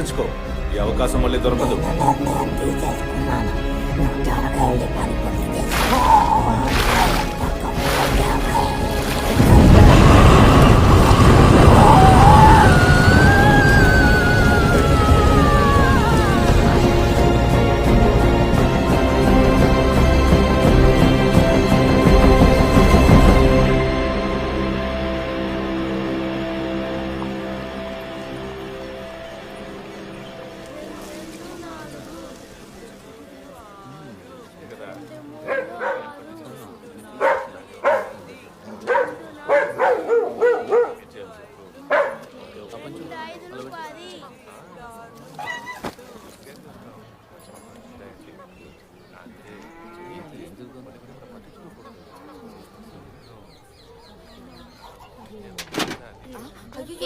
తెచ్చుకో. ఈ అవకాశం మళ్ళీ దొరకదు.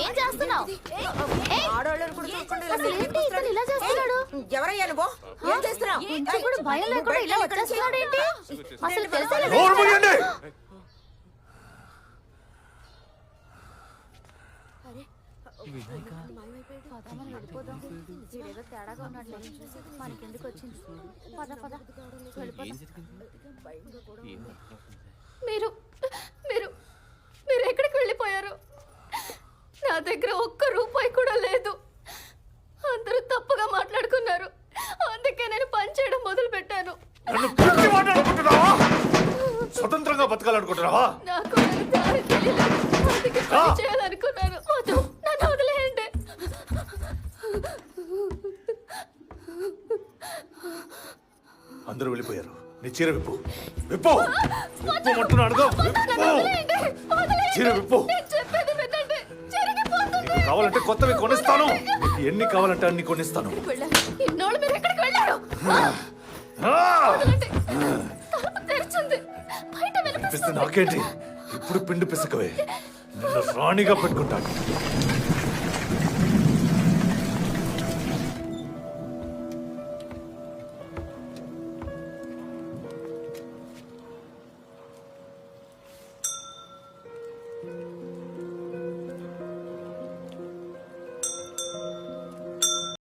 ఏం చేస్తున్నావు? ఎవరయ్యా నువ్వు? ఏం చేస్తున్నావు? ఇప్పుడు భయం లేకుండా ఇలా వచ్చేస్తున్నాడు ఏంటి? అసలు తెలుసా? తేడాగా ఉన్నట్లే మనకెందుకు వచ్చింది? పద పద మీరు మీరు మీరు ఎక్కడికి వెళ్ళిపోయారు? నా దగ్గర ఒక్క రూపాయి కూడా లేదు. అందరూ తప్పుగా మాట్లాడుకున్నారు. అందుకే నేను పని చేయడం మొదలు పెట్టాను. స్వతంత్రంగా బతకాలనుకుంటున్నావా? నాకు దారి తెలియలేదు. అందుకే పని చేయాలనుకున్నాను. వద్దు, నన్ను వదిలేయండి. అందరూ వెళ్ళిపోయారు. నీ చీర విప్పు. విప్పు విప్పమంటున్నాడు. చీర విప్పు. నీకు కావాలంటే కొత్తవి కొనిస్తాను. నీకు ఎన్ని కావాలంటే అన్ని కొనిస్తాను. నాకేంటి? ఇప్పుడు పిండి పిసకవే. నిన్ను రాణిగా పెట్టుకుంటాను.